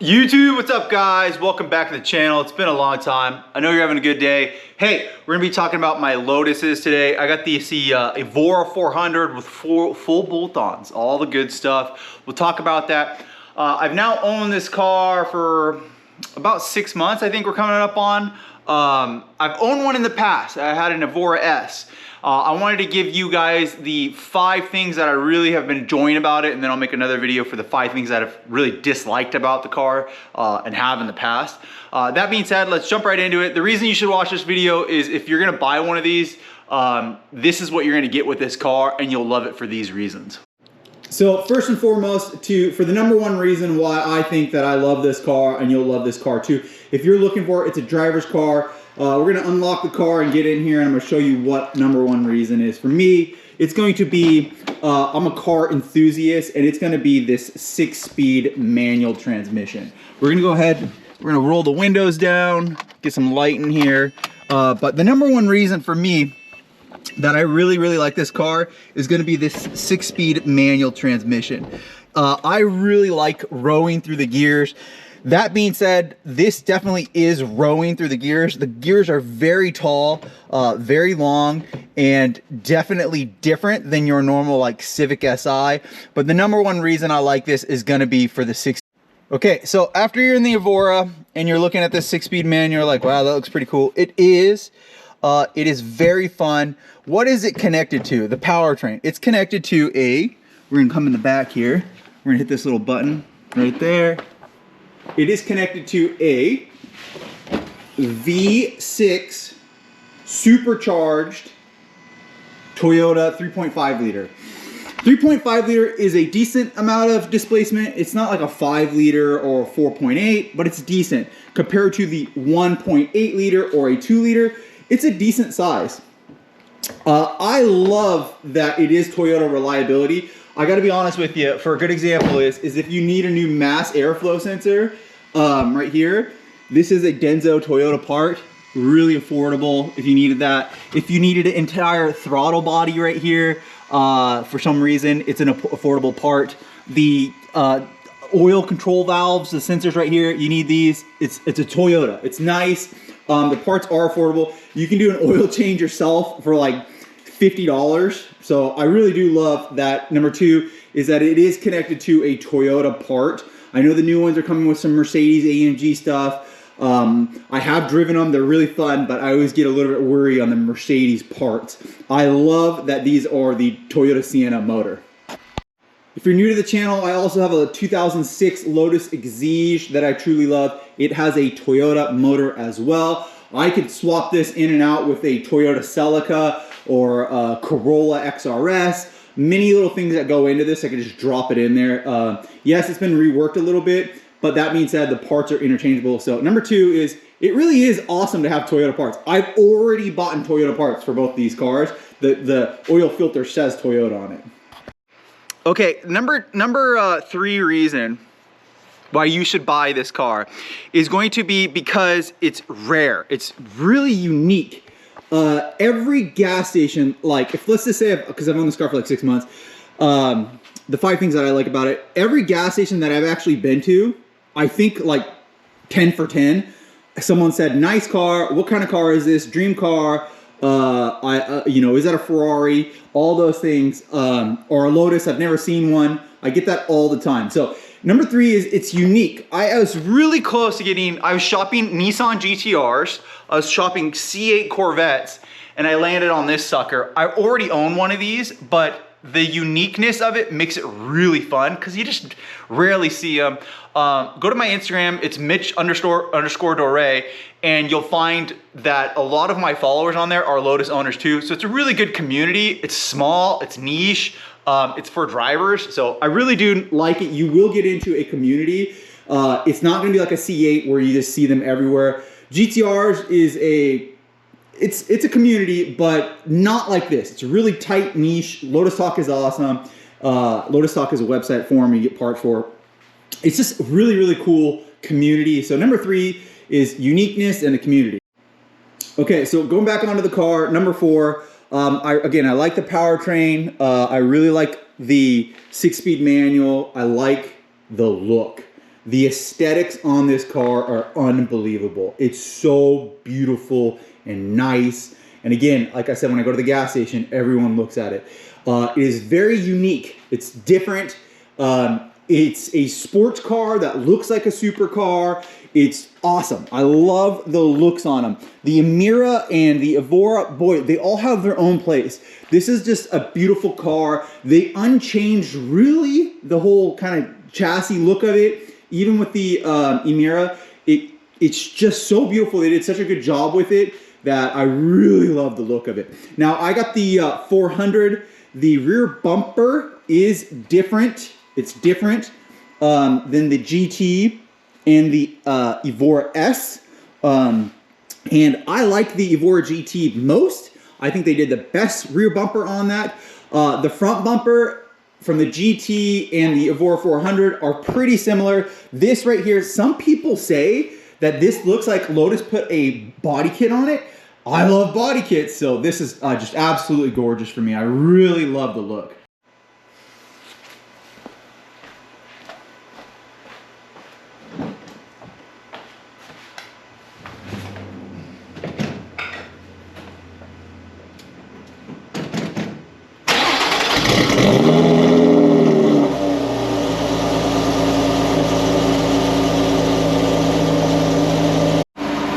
YouTube, what's up guys? Welcome back to the channel. It's been a long time. I know you're having a good day. Hey, we're gonna be talking about my Lotuses today. I got the Evora 400 with full bolt-ons, all the good stuff. We'll talk about that. I've now owned this car for about 6 months, I think we're coming up on. I've owned one in the past. I had an Evora S. I wanted to give you guys the 5 things that I really have been enjoying about it, and then I'll make another video for the 5 things that I've really disliked about the car and have in the past. That being said, let's jump right into it. The reason you should watch this video is if you're gonna buy one of these, this is what you're gonna get with this car, and you'll love it for these reasons. So first and foremost, for the number one reason why I think that I love this car and you'll love this car too, if you're looking for it, it's a driver's car. We're gonna unlock the car and get in here, and I'm gonna show you what number one reason is. For me, it's going to be, I'm a car enthusiast, and it's gonna be this 6-speed manual transmission. We're gonna go ahead, we're gonna roll the windows down, get some light in here. But the number one reason for me that I really like this car is gonna be this 6-speed manual transmission. I really like rowing through the gears. That being said, this definitely is rowing through the gears. The gears are very tall, very long, and definitely different than your normal like Civic Si. But the number one reason I like this is gonna be for the 6. Okay, so after you're in the Evora and you're looking at this 6-speed manual, you're like, wow, that looks pretty cool. It is very fun. What is it connected to? The powertrain. It's connected to we're gonna come in the back here. We're gonna hit this little button right there. It is connected to a V6 supercharged Toyota 3.5 liter. 3.5 liter is a decent amount of displacement. It's not like a 5 liter or 4.8, but it's decent. Compared to the 1.8 liter or a 2 liter, it's a decent size. I love that it is Toyota reliability. I gotta be honest with you, for a good example is if you need a new mass airflow sensor, right here, this is a Denso Toyota part, really affordable if you needed that. If you needed an entire throttle body right here, for some reason, it's an affordable part. The oil control valves, the sensors right here, you need these. It's a Toyota, it's nice. The parts are affordable. You can do an oil change yourself for like $50. So I really do love that. Number 2 is that it is connected to a Toyota part. I know the new ones are coming with some Mercedes AMG stuff. I have driven them, they're really fun, but I always get a little bit worried on the Mercedes parts. I love that these are the Toyota Sienna motor. If you're new to the channel, I also have a 2006 Lotus EXIGE that I truly love. It has a Toyota motor as well. I could swap this in and out with a Toyota Celica or a Corolla XRS. Many little things that go into this, I could just drop it in there. Yes, it's been reworked a little bit, but that being said, the parts are interchangeable. So number 2 is, it really is awesome to have Toyota parts. I've already bought Toyota parts for both these cars. The oil filter says Toyota on it. Okay, number 3 reason why you should buy this car is going to be because it's rare. It's really unique. Every gas station, like if let's just say, because I've owned this car for like 6 months, the 5 things that I like about it, every gas station that I've actually been to, I think like 10 for 10, someone said, nice car, what kind of car is this, dream car, you know, is that a Ferrari, all those things, or a Lotus, I've never seen one. I get that all the time. So number 3 is it's unique. I was really close to getting, I was shopping Nissan GTRs, I was shopping C8 Corvettes, and I landed on this sucker. I already own one of these, but the uniqueness of it makes it really fun because you just rarely see them. Go to my Instagram, it's Mitch_Dore, and you'll find that a lot of my followers on there are Lotus owners too. So it's a really good community. It's small, it's niche, it's for drivers. So I really do like it. You will get into a community. It's not gonna be like a C8 where you just see them everywhere. GTRs is it's a community, but not like this. It's a really tight niche. Lotus Talk is awesome. Lotus Talk is a website for them you get parts for. It's just really cool community. So number 3 is uniqueness and a community. Okay, so going back onto the car, number 4, I like the powertrain. I really like the 6-speed manual. I like the look. The aesthetics on this car are unbelievable. It's so beautiful and nice. And again, like I said, when I go to the gas station, everyone looks at it. It is very unique. It's different. It's a sports car that looks like a supercar. It's awesome. I love the looks on them. The Emira and the Evora, boy, they all have their own place. This is just a beautiful car. They unchanged really the whole kind of chassis look of it. Even with the Emira, it's just so beautiful. They did such a good job with it that I really love the look of it. Now, I got the 400. The rear bumper is different. It's different than the GT and the Evora S. And I like the Evora GT most. I think they did the best rear bumper on that. The front bumper from the GT and the Evora 400 are pretty similar. This right here, some people say that this looks like Lotus put a body kit on it. I love body kits, so this is just absolutely gorgeous for me. I really love the look.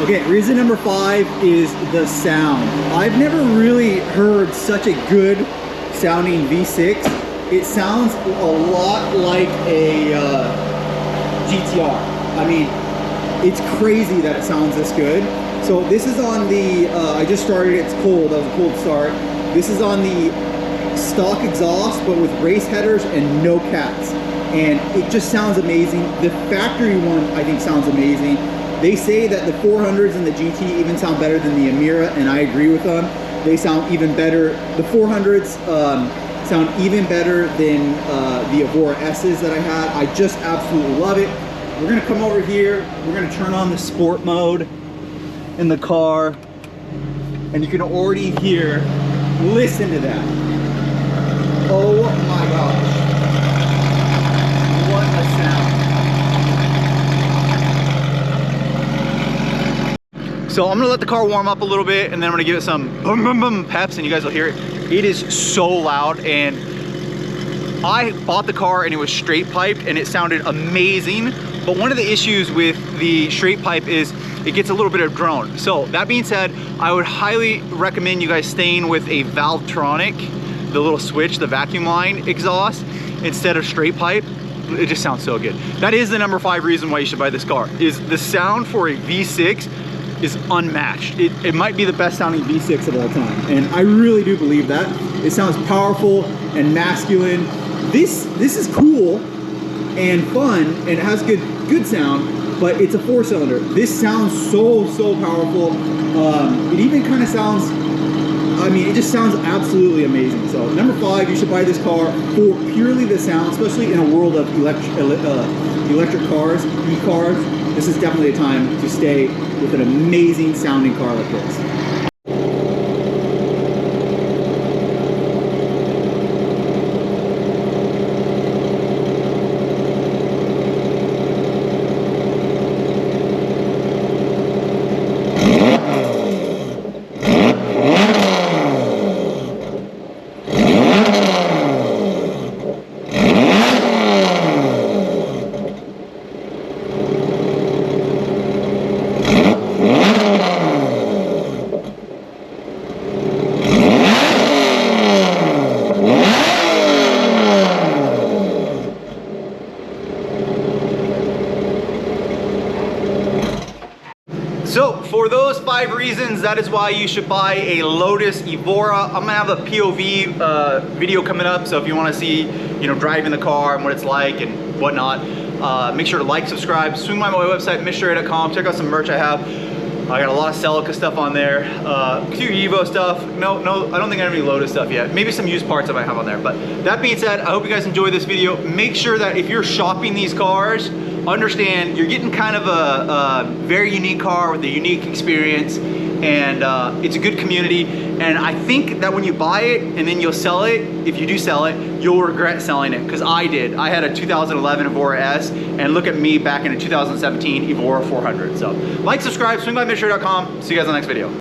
Okay, reason number 5 is the sound. I've never really heard such a good sounding V6. It sounds a lot like a GTR. I mean, it's crazy that it sounds this good. So this is on the, I just started, it's cold, that was a cold start. This is on the stock exhaust, but with race headers and no cats. And it just sounds amazing. The factory one, I think, sounds amazing. They say that the 400s and the GT even sound better than the Emira, and I agree with them. They sound even better. The 400s sound even better than the Evora S's that I had. I just absolutely love it. We're gonna come over here. We're gonna turn on the sport mode in the car, and you can already hear, listen to that. Oh my gosh. What a sound. So I'm gonna let the car warm up a little bit, and then I'm gonna give it some boom, boom, boom peps, and you guys will hear it. It is so loud, and I bought the car and it was straight piped and it sounded amazing. But one of the issues with the straight pipe is it gets a little bit of drone. So that being said, I would highly recommend you guys staying with a Valvetronic, the little switch, the vacuum line exhaust, instead of straight pipe. It just sounds so good. That is the number 5 reason why you should buy this car, is the sound for a V6 is unmatched. It might be the best sounding V6 of all time, and I really do believe that. It sounds powerful and masculine. This is cool and fun, and it has good sound, but it's a 4-cylinder. This sounds so powerful. It even kind of sounds, I mean, it just sounds absolutely amazing. So number 5, you should buy this car for purely the sound, especially in a world of electric cars, e-cars. This is definitely a time to stay with an amazing sounding car like this. So for those 5 reasons, that is why you should buy a Lotus Evora. I'm gonna have a POV video coming up, so if you want to see, you know, driving the car and what it's like and whatnot, make sure to like, subscribe, swing by my website, mitch.com, check out some merch I have. I got a lot of CELICA stuff on there, Q Evo stuff. No, I don't think I have any Lotus stuff yet. Maybe some used parts I might have on there. But that being said, I hope you guys enjoyed this video. Make sure that if you're shopping these cars, understand you're getting kind of a very unique car with a unique experience, and it's a good community. And I think that when you buy it and then you'll sell it, if you do sell it, you'll regret selling it, because I did. I had a 2011 Evora S, and look at me back in a 2017 Evora 400. So like, subscribe, swingbymitsher.com. See you guys on the next video.